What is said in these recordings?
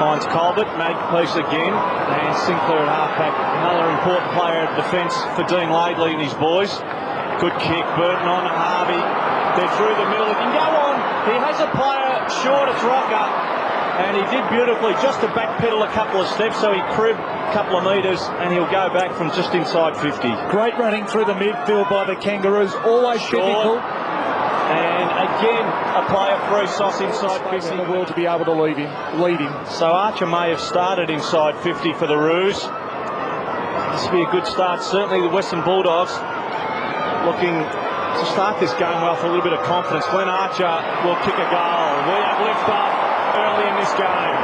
Finds Colbert, Magpiece again, and Sinclair at halfback. Another important player of defence for Dean Laidley and his boys. Good kick, Burton on Harvey. They're through the middle. He can go on. He has a player short, it's Rocker. And he did beautifully just to backpedal a couple of steps, so he cribbed a couple of metres and he'll go back from just inside 50. Great running through the midfield by the Kangaroos, always difficult. And again, a player free sauce inside 50. In the world to be able to lead him. So Archer may have started inside 50 for the Roos. This will be a good start. Certainly the Western Bulldogs looking to start this game well with a little bit of confidence. Glenn Archer will kick a goal. We have lift off early in this game.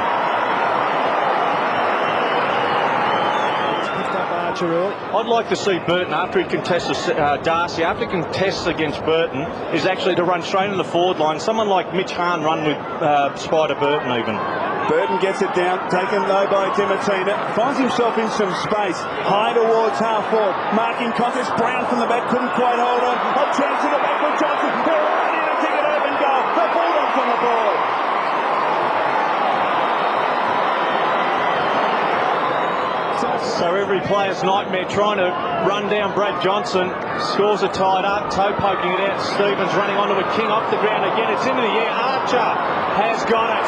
Picked up Archer early. I'd like to see Burton, after he contests Darcy, after he contests against Burton, is actually to run straight in the forward line. Someone like Mitch Hahn run with Spider Burton even. Burton gets it down, taken low by Dimatina, finds himself in some space, high towards half forward, marking contest, Brown from the back, couldn't quite hold on, a chance in the back for Johnson, they're right in and kick it open goal, the Bulldogs on the board. So every player's nightmare trying to run down Brad Johnson, scores are tied up, toe poking it out, Stevens running onto a King off the ground again, it's into the air, Archer has got it.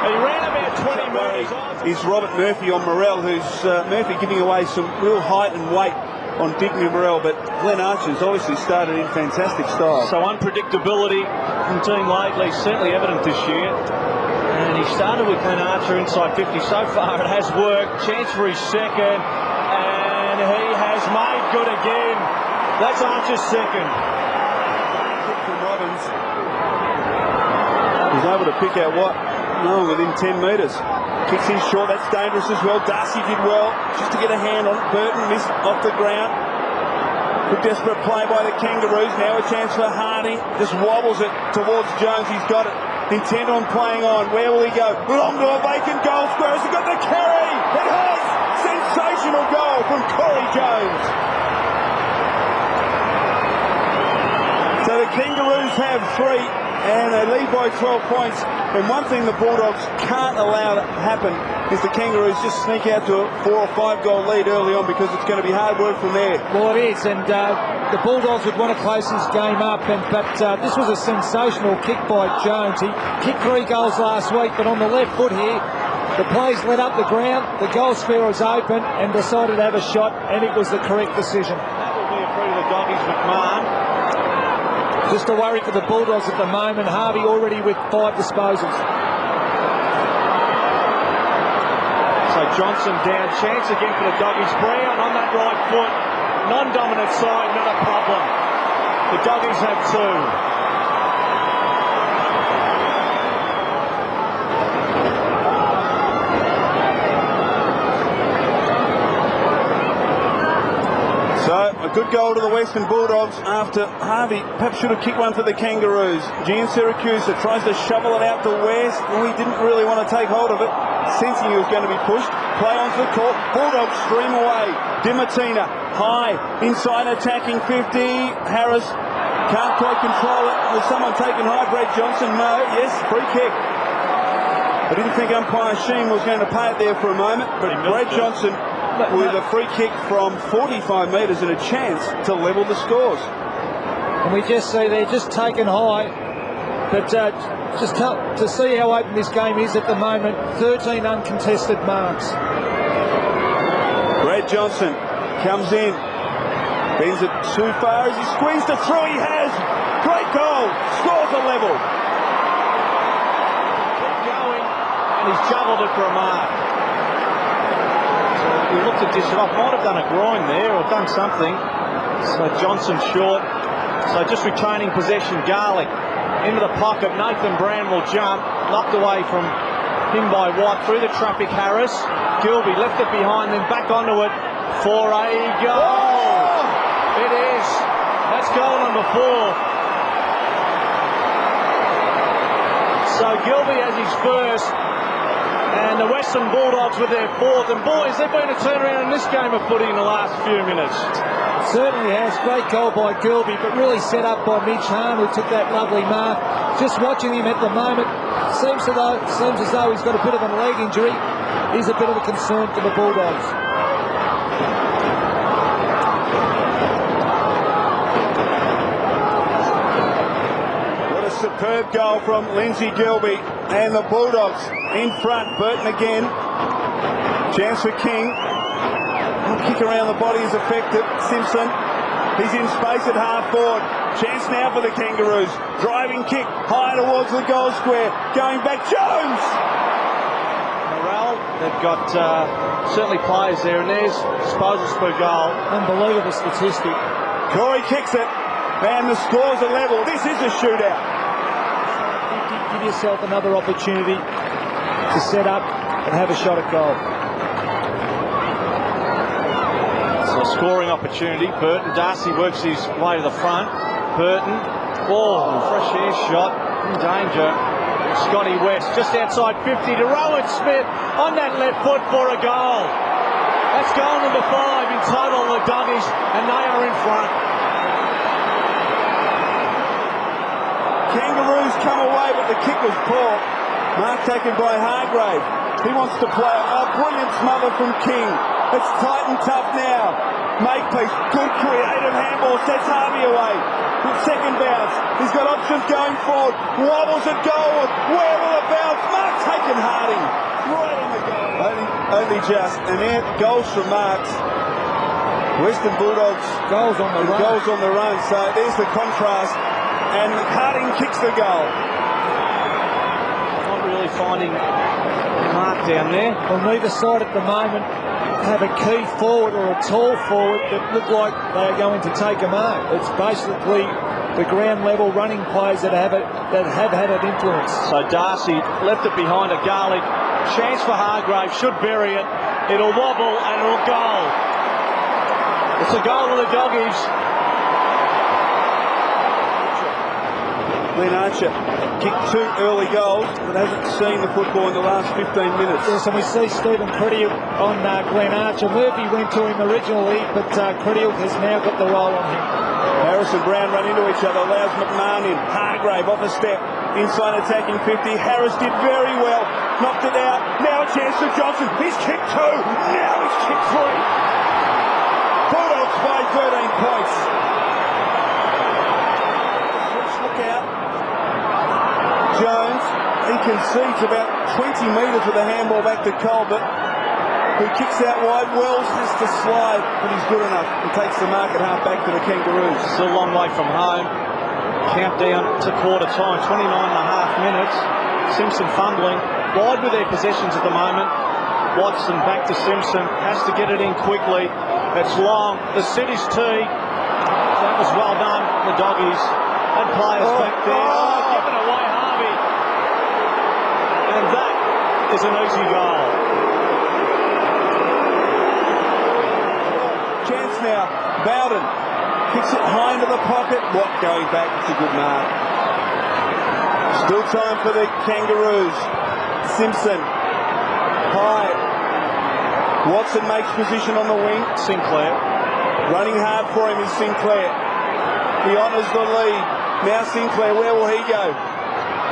He ran about 20 metres. Is Robert Murphy on Morrell, who's Murphy giving away some real height and weight on Dignity Morrell, but Glenn Archer's obviously started in fantastic style. So unpredictability from Dean Laidley certainly evident this year. And he started with Glenn Archer inside 50. So far it has worked. Chance for his second. And he has made good again. That's Archer's second. Kick from Robbins. He's able to pick out what? No, within 10 metres. Kicks in short, that's dangerous as well. Darcy did well, just to get a hand on it. Burton missed off the ground. Good desperate play by the Kangaroos. Now a chance for Hardy. Just wobbles it towards Jones. He's got it. Intent on playing on. Where will he go? Long to a vacant goal square. Has he got the carry? It has! Sensational goal from Corey Jones. So the Kangaroos have 3 and they lead by 12 points. And one thing the Bulldogs can't allow to happen is the Kangaroos just sneak out to a 4 or 5 goal lead early on, because it's going to be hard work from there. Well, it is, and the Bulldogs would want to close this game up, but this was a sensational kick by Jones. He kicked 3 goals last week, but on the left foot here, the plays led up the ground, the goal square was open and decided to have a shot, and it was the correct decision. That will be a free to the Doggies, McMahon. Just a worry for the Bulldogs at the moment. Harvey already with 5 disposals. So Johnson down, chance again for the Doggies. Brown on that right foot, non-dominant side, not a problem. The Doggies have 2. So, a good goal to the Western Bulldogs after Harvey perhaps should have kicked one for the Kangaroos. Gian Siracusa tries to shovel it out to West, and he didn't really want to take hold of it, sensing he was going to be pushed. Play onto the court, Bulldogs stream away. Dimatina, high, inside attacking 50. Harris can't quite control it. Was someone taken high? Brad Johnson, no. Yes, free kick. I didn't think umpire Sheen was going to pay it there for a moment, but Brad Johnson with a free kick from 45 metres and a chance to level the scores. And we just see they're just taken high, but just to see how open this game is at the moment, 13 uncontested marks. Brad Johnson comes in, bends it too far as he squeezed it through. He has. Great goal, scores a level. Keep going, and he's juggled it for a mark. He looked to dish it off, might have done a groin there or done something. So Johnson short. So just retaining possession. Garlick into the pocket. Nathan Brown will jump. Knocked away from him by White. Through the traffic, Harris. Gilby left it behind, then back onto it for a goal. Oh! It is. That's goal number 4. So Gilby has his first. And the Western Bulldogs with their 4th. And boys, they've been a turnaround in this game of footy in the last few minutes. Certainly has. Great goal by Gilby, but really set up by Mitch Hahn, who took that lovely mark. Just watching him at the moment, seems as though he's got a bit of a leg injury. He's a bit of a concern for the Bulldogs. What a superb goal from Lindsay Gilby, and the Bulldogs in front. Burton again. Chance for King. Kick around the body is effective. Simpson. He's in space at half forward. Chance now for the Kangaroos. Driving kick high towards the goal square. Going back. Jones! Morale, they've got certainly players there, and there's disposals per goal. Unbelievable statistic. Corey kicks it, and the scores are level. This is a shootout. Give yourself another opportunity to set up and have a shot at goal. So a scoring opportunity. Burton, Darcy works his way to the front. Burton, fresh air shot, in danger. Scotty West just outside 50 to Rowan Smith on that left foot for a goal. That's goal number 5 in total, the Doggies, and they are in front. Kangaroos come away, but the kick was poor. Mark taken by Hargrave. He wants to play. Oh, brilliant smother from King. It's tight and tough now. Makepeace, good creative handball, sets Harvey away. Second bounce. He's got options going forward. Wobbles at goal. Where will it bounce? Mark taken Harding. Right on the goal. Only just. And there, goals from Marks. Western Bulldogs. Goals on the run. Goals on the run. So there's the contrast. And Harding kicks the goal. Not really finding Mark down there. Well, neither side at the moment have a key forward or a tall forward that look like they are going to take a mark. It's basically the ground level running players that have had an influence. So Darcy left it behind a Garlic. Chance for Hargrave, should bury it. It'll wobble and it'll go. It's a goal of the Doggies. Glenn Archer kicked 2 early goals, but hasn't seen the football in the last 15 minutes. Yes, and we see Stephen Crediuk on Glenn Archer. Murphy went to him originally, but Crediuk has now got the role on him. Harris and Brown run into each other, allows McMahon in. Hargrave off a step, inside attacking 50. Harris did very well, knocked it out. Now a chance for Johnson. He's kicked 2, now he's kicked 3. Bulldogs by 13 points. Look out. Jones, he concedes about 20 metres with a handball back to Colbert, who kicks out wide. Wells has to slide, but he's good enough and takes the mark at half back to the Kangaroos. Still a long way from home. Countdown to quarter time, 29 and a half minutes. Simpson fumbling, wide with their possessions at the moment. Watson back to Simpson, has to get it in quickly. It's long, the city's tee. That was well done, the Doggies. Had players back there. Given away Harvey. And that is an easy goal. Chance now. Bowden kicks it high into the pocket. What, going back? It's a good mark. Still time for the Kangaroos. Simpson. High. Watson makes position on the wing. Sinclair. Running hard for him is Sinclair. He honours the lead. Now Sinclair, where will he go?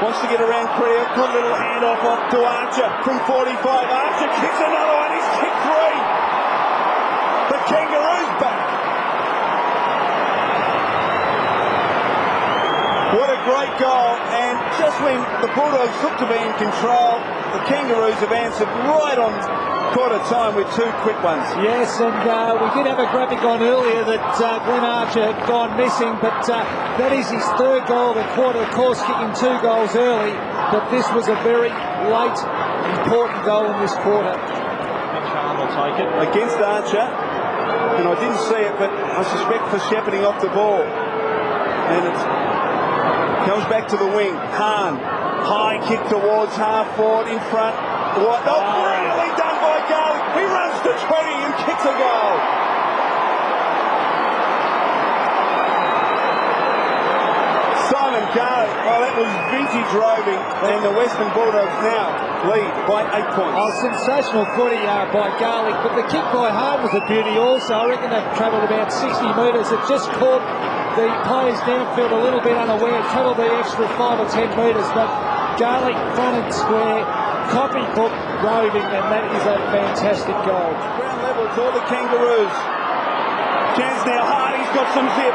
Wants to get around Creel. Good little handoff off to Archer from 45. Archer kicks another one. He's kicked 3. The Kangaroos back. What a great goal. And just when the Bulldogs look to be in control, the Kangaroos have answered right on quarter time with 2 quick ones. Yes, and we did have a graphic on earlier that Glenn Archer had gone missing, but that is his 3rd goal of the quarter, of course kicking 2 goals early, but this was a very late, important goal in this quarter. Mitch will take it. Against Archer, and I didn't see it, but I suspect for shepherding off the ball. And it comes back to the wing. Hahn, high kick towards half forward in front. What? Oh, brilliantly done by Garlic. He runs to 20 and kicks a goal. Simon Garlic. Oh, that was vintage roving. And the Western Bulldogs now lead by 8 points. Oh, sensational footy by Garlic, but the kick by Hahn was a beauty also. I reckon they've travelled about 60 metres. It just caught the players downfield a little bit unaware, travelled the extra 5 or 10 metres, but Garlic front and square, copybook roving, and that is a fantastic goal. Ground level to all the Kangaroos. Chance now, Hardy's got some zip.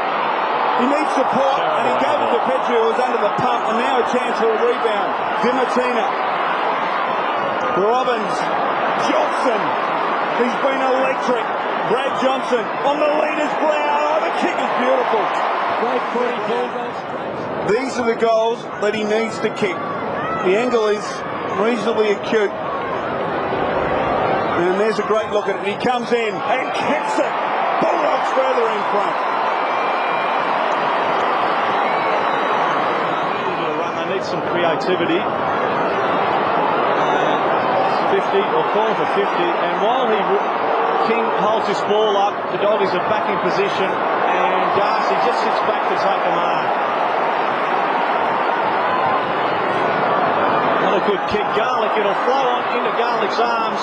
He needs support, and he gave it to Petrie, who was under the pump, and now a chance for a rebound. Dimartina. Robbins. Johnson. He's been electric. Brad Johnson on the leader's brow. Oh, the kick is beautiful. Great footy, Bulldogs. These are the goals that he needs to kick. The angle is reasonably acute. And there's a great look at it. He comes in and kicks it. Bulldogs further in front. They need some creativity. 50 or calling for 50. And while King holds his ball up, the Doggies are back in position. And Darcy just sits back to take a mark. Not a good kick. Garlic, it'll flow on into Garlic's arms.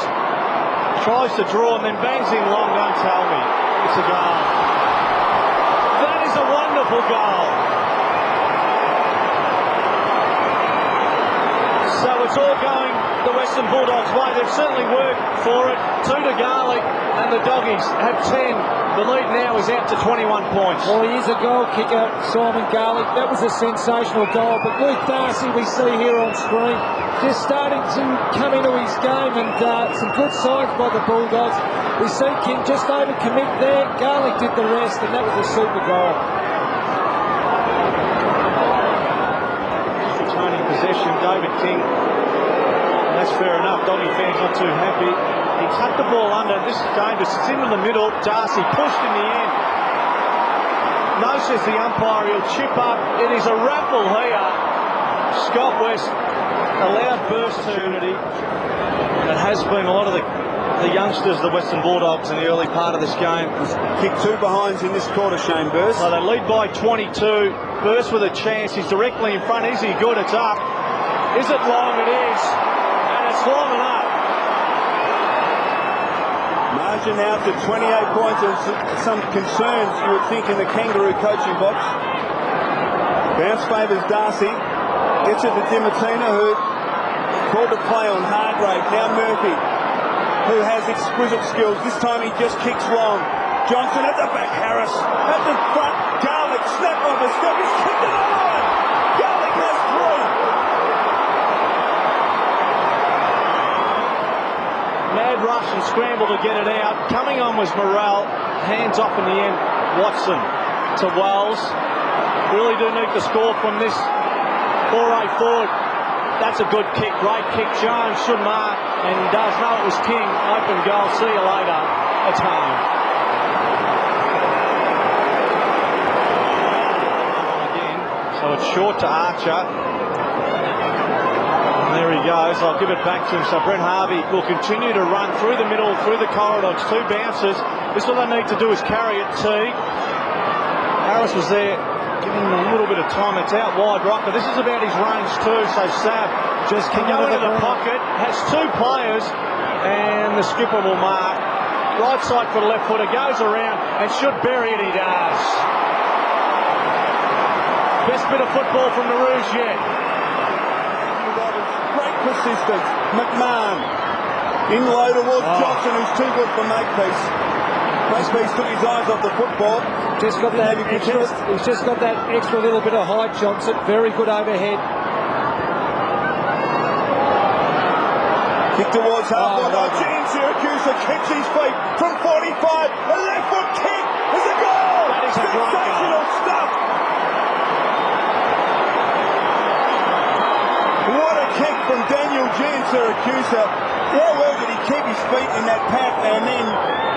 Tries to draw and then bangs in long. Don't tell me. It's a goal. That is a wonderful goal. So it's all going the Western Bulldogs' way. They've certainly worked for it. 2 to Garlic, and the Doggies have 10. The lead now is out to 21 points. Well, he is a goal kicker, Simon Garlic. That was a sensational goal. But Luke Darcy, we see here on screen, just starting to come into his game, and some good signs by the Bulldogs. We see King just overcommit there. Garlic did the rest, and that was a super goal. Retaining possession, David King. That's fair enough. Doggy fans not too happy. He tucked the ball under. This is dangerous. It's into the middle. Darcy pushed in the end. No, says the umpire. He'll chip up. It is a raffle here. Scott West, a loud burst opportunity. It has been a lot of the youngsters, the Western Bulldogs, in the early part of this game. Kicked 2 behinds in this quarter, Shane Burst. So they lead by 22. Burst with a chance. He's directly in front. Is he good? It's up. Is it long? It is. And it's long enough. Margin now to 28 points, and some concerns you would think in the Kangaroo coaching box. Bounce favours Darcy. Gets it to Dimartina, who called to play on Hargrave. Now Murphy, who has exquisite skills. This time he just kicks long. Johnson at the back, Harris at the front. Garlic, snap off a step. He's kicked it on. Garlic has 3. Mad rush and scramble to get it out. Coming on was Morrell. Hands off in the end. Watson to Wells. Really do need to score from this 4-8 forward. That's a good kick. Great kick. Jones should mark and does know it was King. Open goal. See you later. It's home. Again. So it's short to Archer. There he goes. I'll give it back to him. So Brent Harvey will continue to run through the middle, through the corridors. 2 bounces. This is what they need to do is carry it. Teague. Harris was there giving him a little bit of time. It's out wide right, but this is about his range too. So Sav just can go into the pocket. Has 2 players, and the skipper will mark. Right side for the left footer. Goes around and should bury it. He does. Best bit of football from the Rouge yet. Great persistence. McMahon in low towards Johnson, who's too good for Makepeace. Makepeace took his eyes off the football. Just got that extra, he's just got that extra little bit of height, Johnson. Very good overhead. Kick towards half-court. Gene Syracuse kicks his feet from 45. A left foot kick is a goal. That is a great sensational goal. stuff. What a kick from Daniel Gene Syracuse. How well did he keep his feet in that pack, and then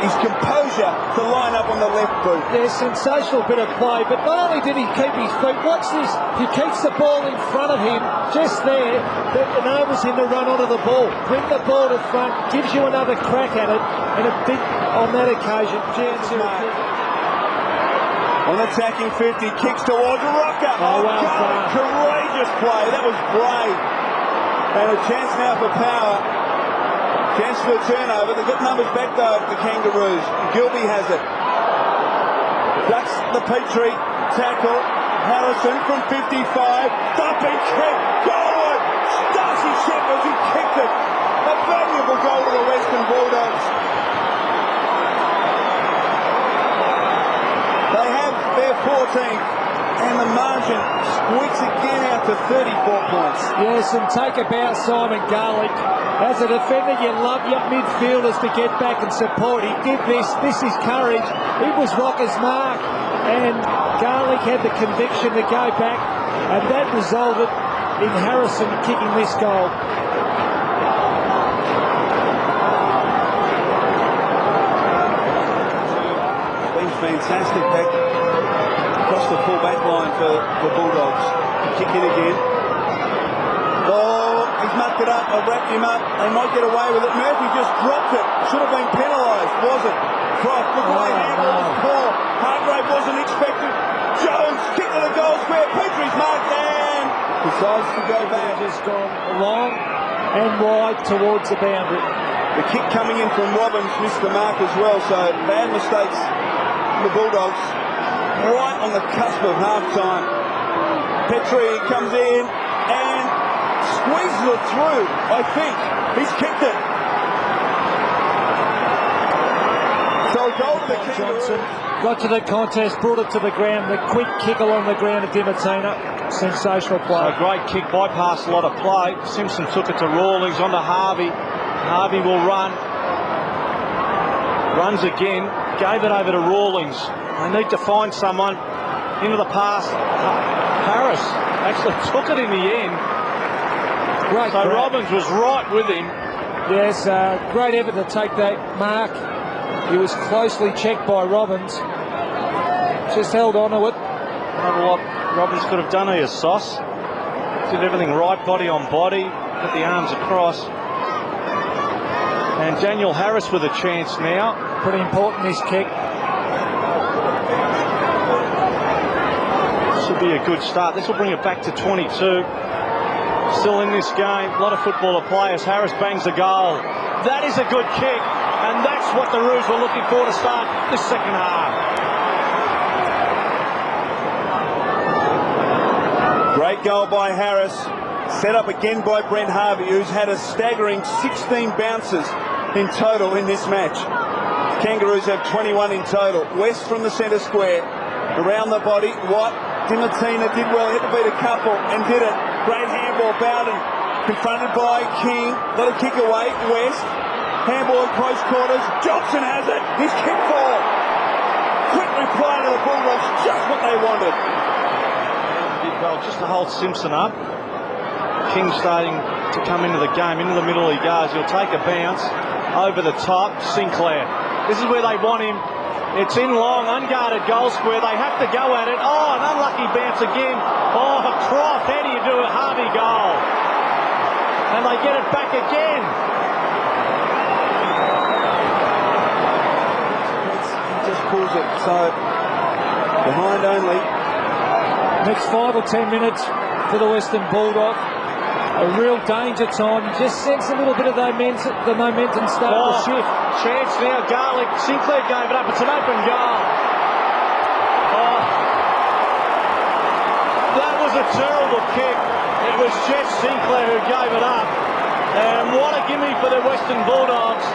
his composure to line up on the left boot. There's sensational bit of play, but not only did he keep his feet, watch this, he keeps the ball in front of him, just there, that enables him to run onto the ball, bring the ball to front, gives you another crack at it, and a big, on that occasion, on attacking 50, kicks towards Rocker. Oh, well done. Courageous play, that was brave. And a chance now for power. Chance for a turnover. They've got numbers back though, the Kangaroos. Gilby has it. Ducks the Petrie tackle. Harrison from 55. Thumping kick. Goal! as he kicked it. A valuable goal to the Western Bulldogs. They have their 14th, and the margin squeaks again out to 34 points. Yes, and take about Simon Garlick. As a defender, you love your midfielders to get back and support. He did this. This is courage. It was Rocker's mark, and Garlick had the conviction to go back, and that resulted in Harrison kicking this goal. It's been fantastic back across the full back line for the Bulldogs. Kick in again. Oh, he's mucked it up. I'll wrap him up. They might get away with it. Murphy just dropped it. Should have been penalised, wasn't? Croft, look away. Handball was poor. Hargrave wasn't expected. Jones, kick to the goal square. Petrie's marked and decides to go back. Just gone long and wide towards the boundary. The kick coming in from Robbins missed the mark as well, so bad mistakes from the Bulldogs. Right on the cusp of half-time. Petrie comes in and squeezes it through, I think. He's kicked it. So a goal to the Johnson got to the contest, brought it to the ground. The quick kick along the ground of Dimartina. Sensational play. So a great kick, bypassed a lot of play. Simpson took it to Rawlings, onto Harvey. Harvey will run. Runs again. Gave it over to Rawlings. They need to find someone into the pass. Harris actually took it in the end. Great. So Robbins was right with him. Yes, great effort to take that mark. He was closely checked by Robbins. Just held on to it. Not a lot Robbins could have done here, Sauce. Did everything right, body on body. Put the arms across. And Daniel Harris with a chance now. Pretty important, this kick. This will be a good start. This will bring it back to 22. Still in this game. A lot of footballer players. Harris bangs a goal. That is a good kick. And that's what the Roos were looking for to start this second half. Great goal by Harris. Set up again by Brent Harvey, who's had a staggering 16 bounces in total in this match. Kangaroos have 21 in total. West from the centre square. Around the body. Watt. Dimartina did well. Hit to beat a couple and did it. Great handball. Bowden confronted by King. Let it kick away. West. Handball in close quarters. Johnson has it. He's kicked for. Quick reply to the Bulldogs. Just what they wanted. Did well just to hold Simpson up. King starting to come into the game. Into the middle he goes. He'll take a bounce. Over the top. Sinclair. This is where they want him. It's in long, unguarded goal square. They have to go at it. Oh, an unlucky bounce again. Oh, Croft. How do you do a Harvey goal? And they get it back again. He just pulls it. So, behind only. Next 5 or 10 minutes for the Western Bulldog. A real danger time. You just sense a little bit of the momentum starting to shift. Chance now, Garlick. Sinclair gave it up. It's an open goal. Oh, that was a terrible kick. It was Jeff Sinclair who gave it up. And what a gimme for the Western Bulldogs.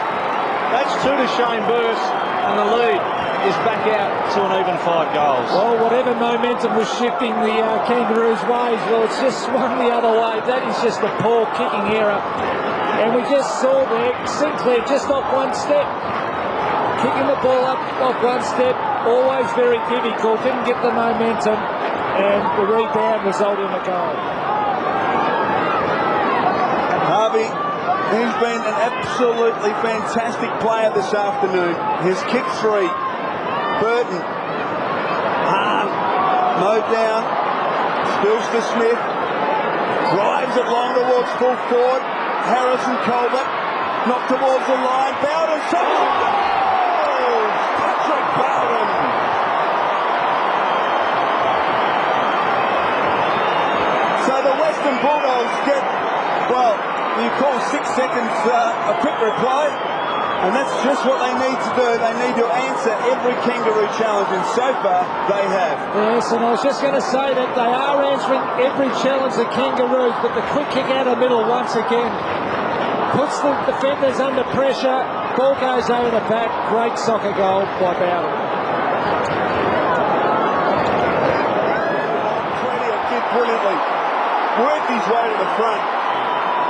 That's 2 to Shane Burse, and the lead is back out to an even 5 goals. Well, whatever momentum was shifting the Kangaroos' ways, well, it's just swung the other way. That is just a poor kicking error. And we just saw there, Sinclair just off one step. Kicking the ball up off one step, always very difficult. Didn't get the momentum, and the rebound resulted in a goal. Harvey, he's been an absolutely fantastic player this afternoon. He's kicked 3. Burton, mowed down, spills to Smith, drives it long towards full forward. Harrison Colbert, knocked towards the line. Bowden, shot on goal! Patrick Bowden. So the Western Bulldogs get, well, you call 6 seconds a quick reply. And that's just what they need to do. They need to answer every Kangaroo challenge, and so far they have. Yes, and I was just going to say that they are answering every challenge, the Kangaroos, but the quick kick out of the middle once again puts the defenders under pressure. Ball goes over the back. Great soccer goal by Bowden. Did brilliantly. Worked his way to the front.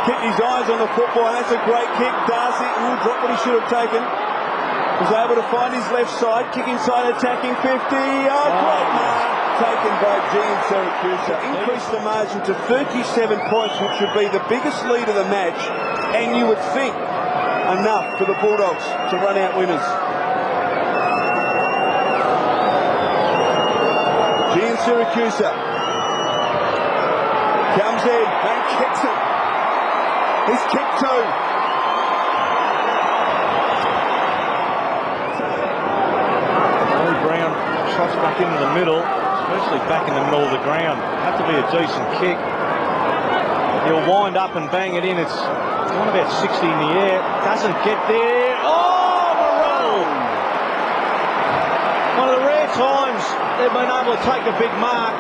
Kept his eyes on the football, and that's a great kick. Darcy dropped what he should have taken. Was able to find his left side, kick inside, attacking 50. Oh, great mark taken by Gian Syracuse. Increased the margin to 37 points, which would be the biggest lead of the match, and you would think enough for the Bulldogs to run out winners. Gian Syracuse comes in and kicks it. He's kicked two. Brown trots back into the middle, especially back in the middle of the ground. Have to be a decent kick. He'll wind up and bang it in. It's gone about 60 in the air. Doesn't get there. Oh, Morrell! One of the rare times they've been able to take a big mark,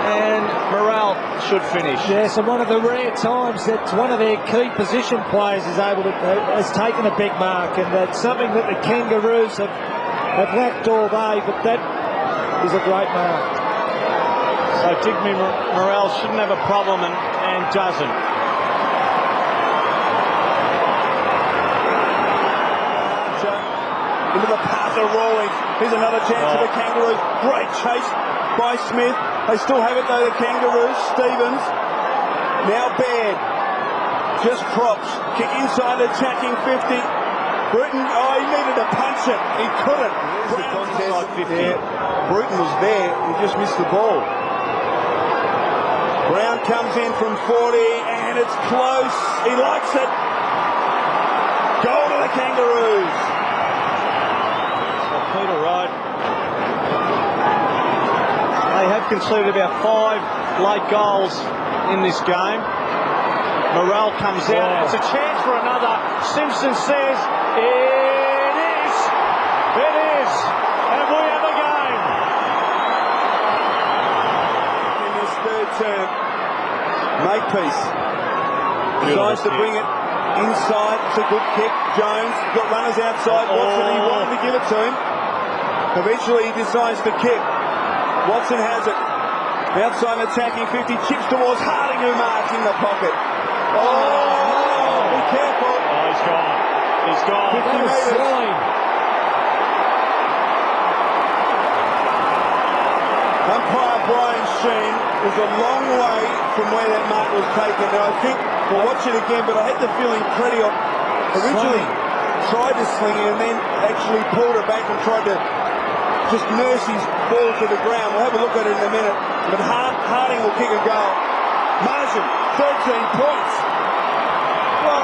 and Morrell should finish. Yes, and one of the rare times that one of their key position players has taken a big mark, and that's something that the Kangaroos have lacked all day, but that is a great mark. So Digby Morrell shouldn't have a problem, and doesn't. Into the path of Rawlings. Here's another chance for the Kangaroos. Great chase by Smith. They still have it though, the Kangaroos. Stevens. Now Baird. Just props. Kick inside, attacking 50. Bruton, oh, he needed to punch it. He couldn't. There's the contest. 50. Yeah. Bruton was there. He just missed the ball. Brown comes in from 40, and it's close. He likes it. Goal to the Kangaroos. So Peter Wright. They have conceded about 5 late goals in this game. Morrell comes out. It's a chance for another. Simpson says, it is. It is. And we have a game. In this third term, Makepeace decides to bring it inside. It's a good kick. Jones got runners outside. Watson, he wanted to give it to him. Eventually he decides to kick. Watson has it. Outside attacking 50. Chips towards Harding, who marks in the pocket. Oh, be careful. Oh, he's gone. He's gone. 50 metres. Umpire Brian Sheen was a long way from where that mark was taken. Now I think we'll watch it again, but I had the feeling Pretiop originally tried to sling it and then actually pulled it back and tried to just nurse his ball to the ground. We'll have a look at it in a minute. But Harding will kick a goal. Margin, 13 points. Well,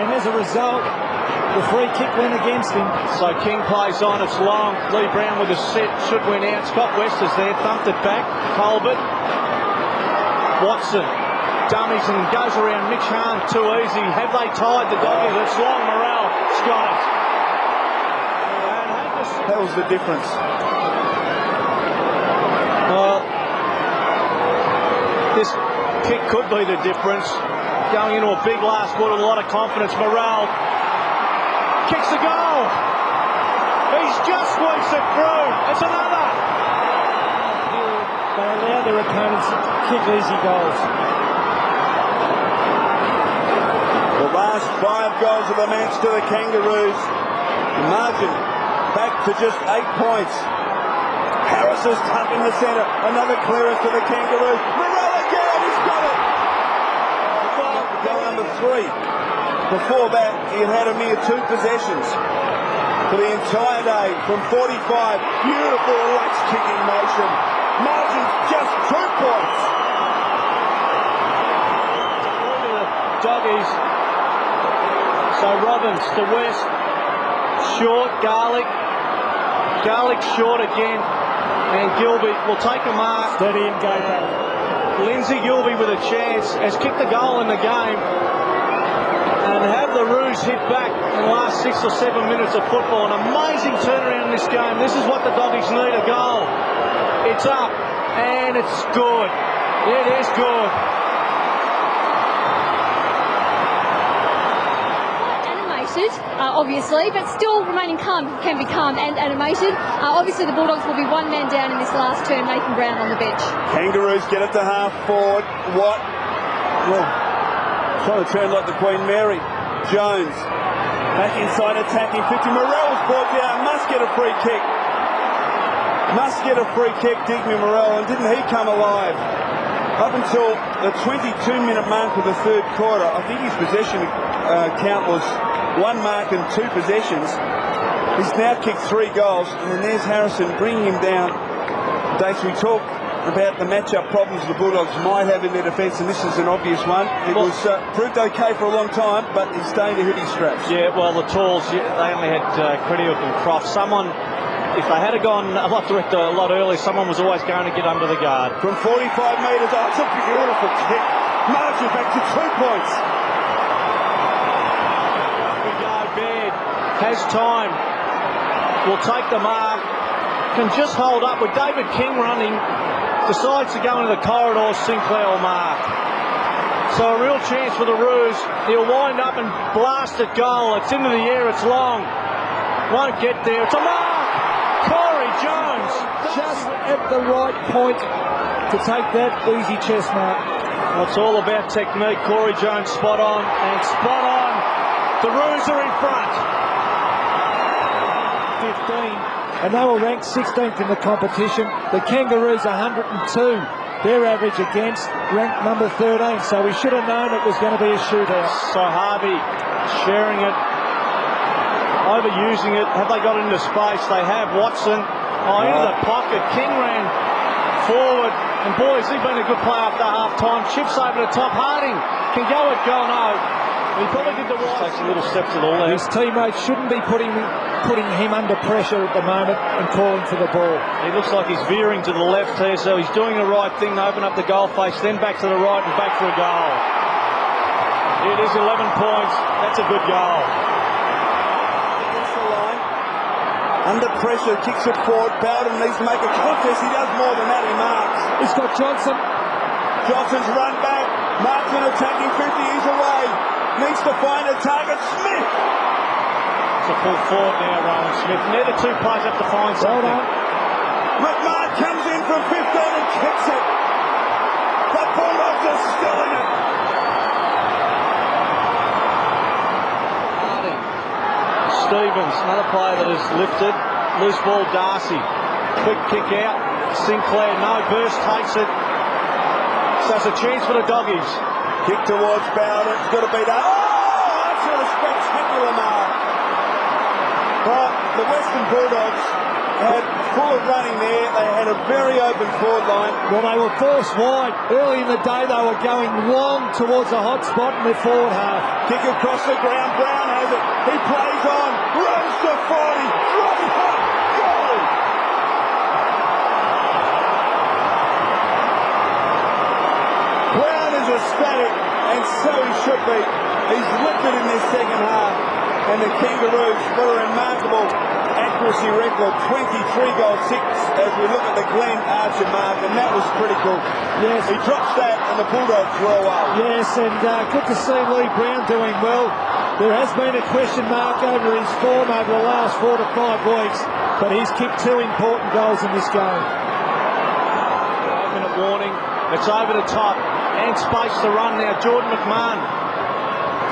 and as a result, the free kick went against him. So King plays on, it's long. Lee Brown with a set, should win out. Scott West is there, thumped it back. Colbert. Watson. Dummies and goes around Mitch Hahn, too easy. Have they tied the Doggies? It's long. Morrell, got it. That was the difference. Well, this kick could be the difference. Going into a big last quarter, a lot of confidence. Morrell kicks the goal. He's just squeezed it through. It's another. They allow their opponents to kick easy goals. The last 5 goals of the match to the Kangaroos. The margin back to just 8 points. Harris is tucked in the centre. Another clearance to the Kangaroos. Morrell again, he's got it. Goal number 3. Before that, he had a mere 2 possessions for the entire day from 45. Beautiful lax kicking motion. Margin just 2 points. Doggies. So Robbins to West. Short, Garlick. Garlick short again. And Gilby will take a mark. Steady and go back. Lindsay Gilby with a chance has kicked the goal in the game. And have the Roos Kangaroos hit back in the last 6 or 7 minutes of football. An amazing turnaround in this game. This is what the Doggies need, a goal. It's up, and it's good. It is good. Obviously, but still remaining calm can be calm and animated. Obviously, the Bulldogs will be one man down in this last term. Nathan Brown on the bench. Kangaroos get it to half forward. What? Well, trying to turn like the Queen Mary. Jones back inside attacking 50. Morell's brought down. Must get a free kick. Must get a free kick, Digby Morell, and didn't he come alive? Up until the 22-minute mark of the third quarter, I think his possession count was 1 mark and 2 possessions. He's now kicked 3 goals, and there's Harrison bringing him down. Dace, we talk about the matchup problems the Bulldogs might have in their defence, and this is an obvious one. It was proved okay for a long time, but he's starting to hit his straps. Yeah, well, the Tools, they only had Crediuk and Croft. Someone, if they had gone a lot direct a lot earlier, someone was always going to get under the guard. From 45 metres, oh, it's a beautiful kick. Marches back to 2 points. Has time, will take the mark, can just hold up with David King running, decides to go into the corridor, Sinclair will mark. So a real chance for the Roos. He'll wind up and blast it goal. It's into the air, it's long. Won't get there, it's a mark! Corey Jones! Just at the right point to take that easy chest mark. Well, it's all about technique. Corey Jones spot on, and spot on. The Roos are in front. 15, and they were ranked 16th in the competition. The Kangaroos 102, their average against, ranked number 13, so we should have known it was going to be a shootout. So Harvey sharing it, overusing it. Have they got into space? They have. Watson, into the pocket. King ran forward, and boys, he's been a good play after half-time. Chips over the top. Harding can go at goal. No, he probably did the right. Takes a little step to the left. His teammates shouldn't be putting him under pressure at the moment and calling for the ball. He looks like he's veering to the left here, so he's doing the right thing to open up the goal face, then back to the right and back for a goal. It is 11 points. That's a good goal. Against the line. Under pressure, kicks it forward. Bowden needs to make a contest. He does more than that. He marks. He's got Johnson. Johnson's run back. Martin attacking 50. He's away. Needs to find a target. Smith. To pull forward now, Rowan Smith. Neither two players have to find something. McMahon comes in from 15 and kicks it. The Bulldogs are still in it. Harding. Stevens, another player that is lifted. Loose ball, Darcy. Quick kick out. Sinclair, no burst, takes it. So it's a chance for the Doggies. Kick towards Bowden. It's got to beat up. Oh, that's a spectacular mark. Well, the Western Bulldogs had full of running there. They had a very open forward line. Well, they were forced wide. Early in the day, they were going long towards the hot spot in their forward half. Kick across the ground. Brown has it. He plays on. Rose to 40. Drop hot. Goal. Brown is ecstatic, and so he should be. He's lifted in this second half. And the Kangaroos, what a remarkable accuracy record, 23-6 as we look at the Glenn Archer mark, and that was critical. Yes. He drops that and the Bulldogs roll up. Yes, and good to see Lee Brown doing well. There has been a question mark over his form over the last 4 to 5 weeks, but he's kicked 2 important goals in this game. 5-minute warning, it's over the top, and space to run now. Jordan McMahon.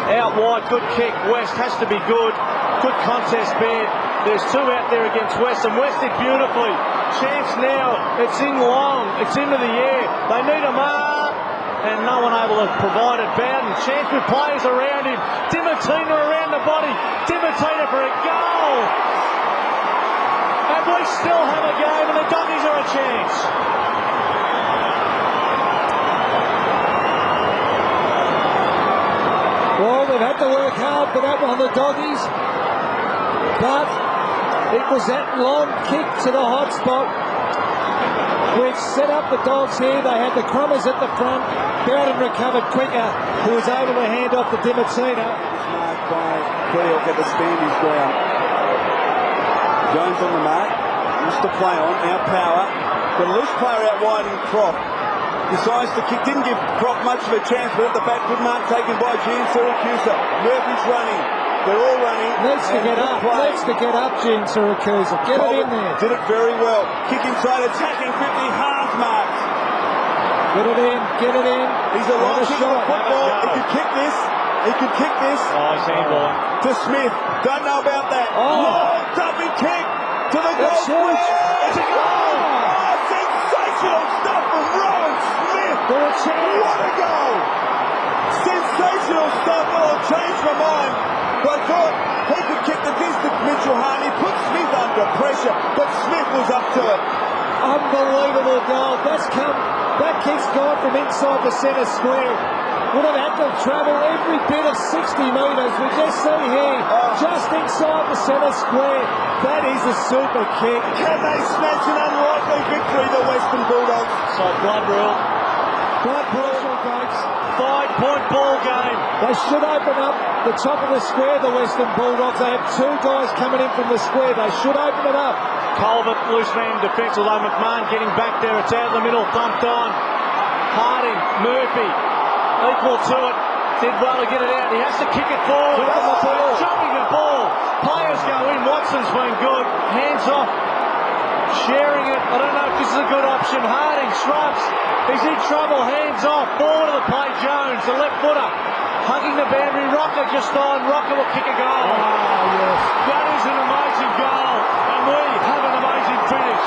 Out wide, good kick. West has to be good. Good contest there. There's 2 out there against West, and West did beautifully. Chance now. It's in long. It's into the air. They need a mark, and no one able to provide it. Bowden. Chance with players around him. Dimatina around the body. Dimatina for a goal. And we still have a game, and the Doggies are a chance. Well, they've had to work hard for that one, the Doggies. But it was that long kick to the hot spot which set up the Dogs here. They had the Crummers at the front. Bowden recovered quicker, who was able to hand off to Dimatina. by Cleark at the standings ground. Jones on the mark. Used to play on. Now Power. Got a loose player out wide in Croft. Decides to kick. Didn't give Croft much of a chance, but at the back, good mark taken by Gene Syracuse. Murphy's running. They're all running. Needs to get up. Needs to get up, Gene Syracuse. Get it in there. Did it very well. Kick inside, attacking quickly. Half marks. Get it in. Get it in. He's a long kick of football. He could kick this. He could kick this. Oh, he's handball. To Smith. Don't know about that. Oh. Long dumping kick to the goal That's square. huge. It's a goal. Oh, sensational stuff from Rowan Smith. What a chance. What a goal. Sensational stuff. Well, I'll change my mind. But I thought he could kick the distance. Mitchell Harney put Smith under pressure, but Smith was up to it. Unbelievable goal. That kick's gone from inside the centre square. Would have had to travel every bit of 60 metres. We just see here, just inside the centre square. That is a super kick. Can they snatch an unlikely victory, the Western Bulldogs? So blood rule. Blood pressure, Gates. 5-point ball game. They should open up the top of the square, the Western Bulldogs. They have two guys coming in from the square. They should open it up. Colbert, loose man defence, although McMahon getting back there. It's out in the middle, bumped on. Harding, Murphy, equal to it. Did well to get it out. He has to kick it forward. Jumping the ball. Players go in. Watson's been good. Hands off. Sharing it. I don't know if this is a good option. Harding shrugs. He's in trouble. Hands off. Forward to the play. Jones, the left footer. Hugging the boundary. Rocker just on. Rocker will kick a goal. Oh, yes. That is an amazing goal. And we have an amazing finish.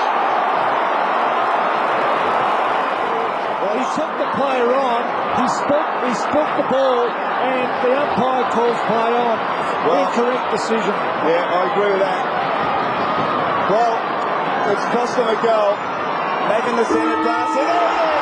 Well, he took the player on. He spooked the ball, and the umpire calls play on. Incorrect decision. Yeah, I agree with that. Well, it's cost them a goal. Making the centre pass.